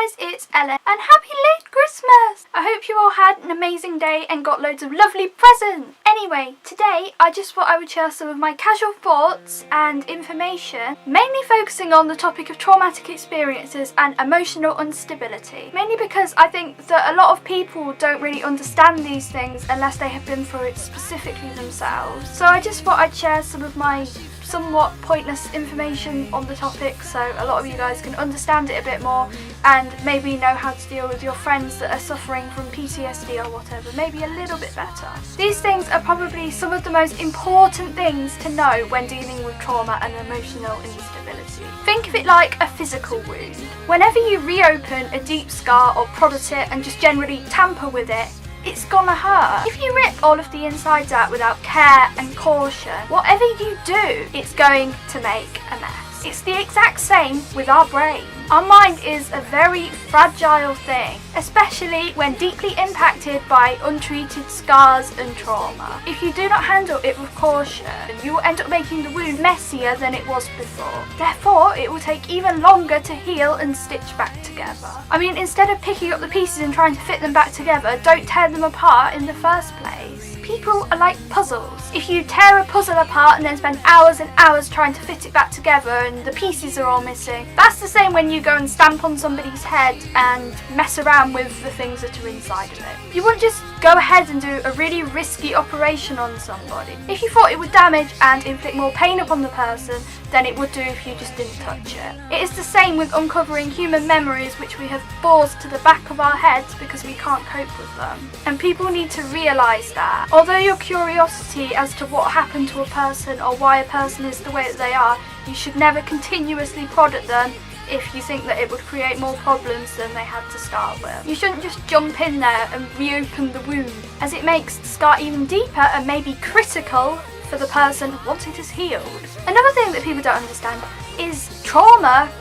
guys, it's Ellen and happy late Christmas! I hope you all had an amazing day and got loads of lovely presents. Anyway, today I just thought I would share some of my casual thoughts and information, mainly focusing on the topic of traumatic experiences and emotional instability. Mainly because I think that a lot of people don't really understand these things unless they have been through it specifically themselves. So I just thought I'd share some of my somewhat pointless information on the topic so a lot of you guys can understand it a bit more and maybe know how to deal with your friends that are suffering from PTSD or whatever, maybe a little bit better. These things are probably some of the most important things to know when dealing with trauma and emotional instability. Think of it like a physical wound. Whenever you reopen a deep scar or prod at it and just generally tamper with it, it's gonna hurt. If you rip all of the insides out without care and caution, whatever you do, it's going to make a mess. It's the exact same with our brain. Our mind is a very fragile thing, especially when deeply impacted by untreated scars and trauma. If you do not handle it with caution, you will end up making the wound messier than it was before. Therefore, it will take even longer to heal and stitch back together. I mean, instead of picking up the pieces and trying to fit them back together, don't tear them apart in the first place. People are like puzzles. If you tear a puzzle apart and then spend hours and hours trying to fit it back together and the pieces are all missing, that's the same when you go and stamp on somebody's head and mess around with the things that are inside of it. You wouldn't just go ahead and do a really risky operation on somebody. If you thought it would damage and inflict more pain upon the person than it would do if you just didn't touch it. It is the same with uncovering human memories which we have forced to the back of our heads because we can't cope with them. And people need to realise that. Although your curiosity as to what happened to a person or why a person is the way that they are, you should never continuously prod at them if you think that it would create more problems than they had to start with. You shouldn't just jump in there and reopen the wound, as it makes the scar even deeper and maybe critical for the person once it is healed. Another thing that people don't understand is trauma.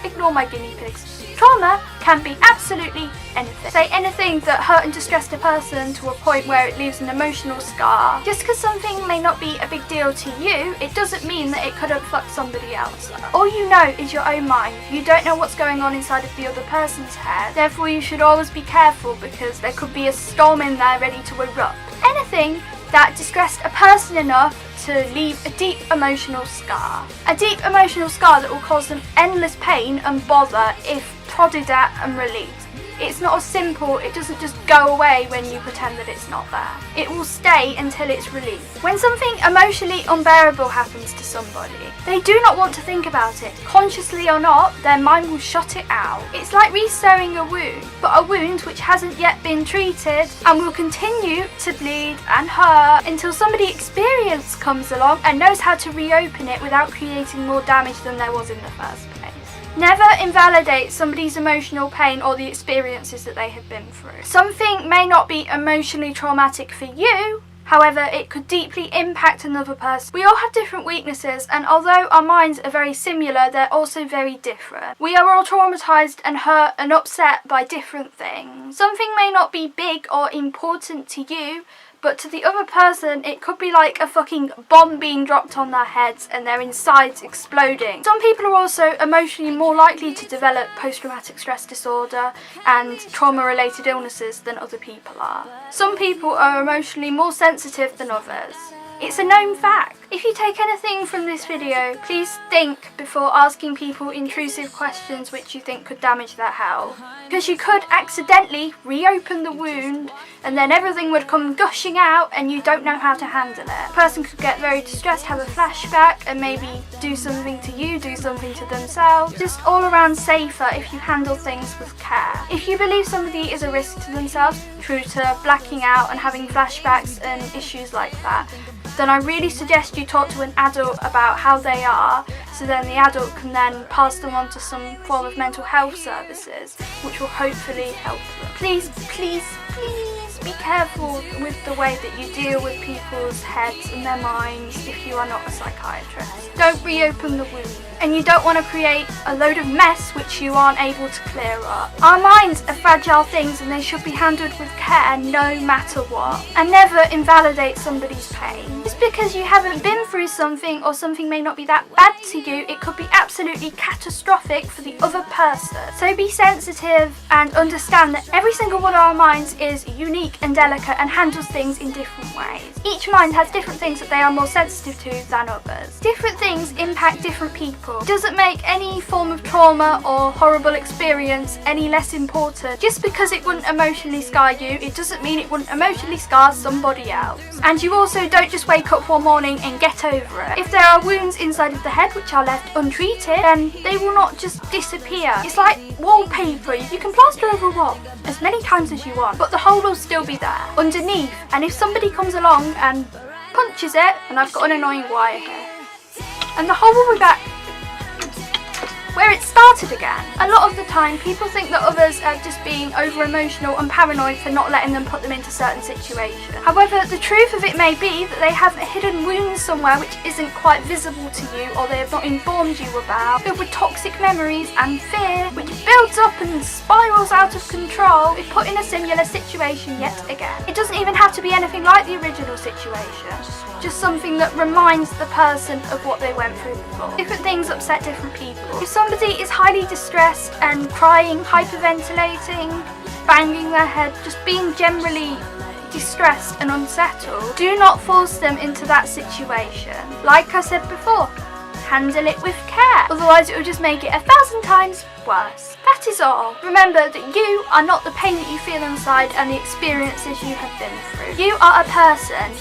Ignore my guinea pigs. Trauma can be absolutely anything. Say anything that hurt and distressed a person to a point where it leaves an emotional scar. Just because something may not be a big deal to you, it doesn't mean that it couldn't fuck somebody else. All you know is your own mind. You don't know what's going on inside of the other person's head. Therefore, you should always be careful because there could be a storm in there ready to erupt. Anything that distressed a person enough to leave a deep emotional scar. A deep emotional scar that will cause them endless pain and bother if prodded at and released. It's not as simple, it doesn't just go away when you pretend that it's not there. It will stay until it's released. When something emotionally unbearable happens to somebody, they do not want to think about it. Consciously or not, their mind will shut it out. It's like re-sewing a wound, but a wound which hasn't yet been treated and will continue to bleed and hurt until somebody experienced comes along and knows how to reopen it without creating more damage than there was in the first place. Never invalidate somebody's emotional pain or the experiences that they have been through. Something may not be emotionally traumatic for you, however, it could deeply impact another person. We all have different weaknesses, and although our minds are very similar, they're also very different. We are all traumatized and hurt and upset by different things. Something may not be big or important to you, but to the other person, it could be like a fucking bomb being dropped on their heads and their insides exploding. Some people are also emotionally more likely to develop post-traumatic stress disorder and trauma-related illnesses than other people are. Some people are emotionally more sensitive than others. It's a known fact. If you take anything from this video, please think before asking people intrusive questions which you think could damage their health. Because you could accidentally reopen the wound and then everything would come gushing out and you don't know how to handle it. A person could get very distressed, have a flashback and maybe do something to you, do something to themselves. Just all around safer if you handle things with care. If you believe somebody is a risk to themselves, true to blacking out and having flashbacks and issues like that, then I really suggest you talk to an adult about how they are, so then the adult can then pass them on to some form of mental health services, which will hopefully help them. Please, please, please just be careful with the way that you deal with people's heads and their minds if you are not a psychiatrist. Don't reopen the wound. And you don't want to create a load of mess which you aren't able to clear up. Our minds are fragile things and they should be handled with care no matter what. And never invalidate somebody's pain. Just because you haven't been through something or something may not be that bad to you, it could be absolutely catastrophic for the other person. So be sensitive and understand that every single one of our minds is unique and delicate and handles things in different ways. Each mind has different things that they are more sensitive to than others. Different things impact different people. It doesn't make any form of trauma or horrible experience any less important. Just because it wouldn't emotionally scar you, it doesn't mean it wouldn't emotionally scar somebody else. And you also don't just wake up one morning and get over it. If there are wounds inside of the head which are left untreated, then they will not just disappear. It's like wallpaper. You can plaster over a wall as many times as you want, but the hole will still be there underneath. And if somebody comes along and punches it, and I've got an annoying wire here, and the hole will be back where it started again. A lot of the time people think that others are just being over emotional and paranoid for not letting them put them into certain situations. However, the truth of it may be that they have a hidden wound somewhere which isn't quite visible to you, or they have not informed you about, filled with toxic memories and fear, which builds up and spirals out of control if put in a similar situation yet again. It doesn't even have to be anything like the original situation, just something that reminds the person of what they went through before. Different things upset different people. If somebody is highly distressed and crying, hyperventilating, banging their head, just being generally distressed and unsettled, do not force them into that situation. Like I said before, handle it with care, otherwise it will just make it 1,000 times worse. That is all. Remember that you are not the pain that you feel inside and the experiences you have been through. You are a person,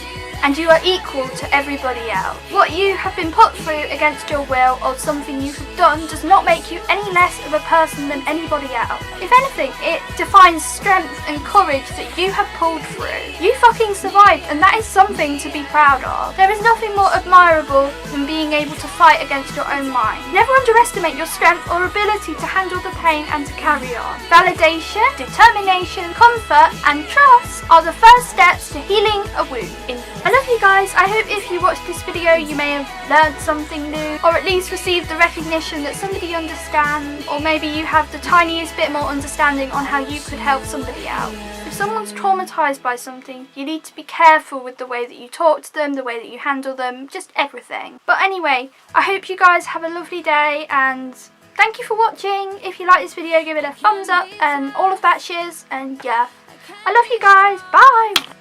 and you are equal to everybody else. What you have been put through against your will or something you have done does not make you any less of a person than anybody else. If anything, it defines strength and courage that you have pulled through. You fucking survived, and that is something to be proud of. There is nothing more admirable than being able to fight against your own mind. Never underestimate your strength or ability to handle the pain and to carry on. Validation, determination, comfort and trust are the first steps to healing a wound. I love you guys. I hope if you watched this video you may have learned something new, or at least received the recognition that somebody understands, or maybe you have the tiniest bit more understanding on how you could help somebody out. If someone's traumatized by something, you need to be careful with the way that you talk to them, the way that you handle them, just everything. But anyway, I hope you guys have a lovely day, and thank you for watching. If you like this video, give it a thumbs up and all of that shiz, and yeah, I love you guys. Bye.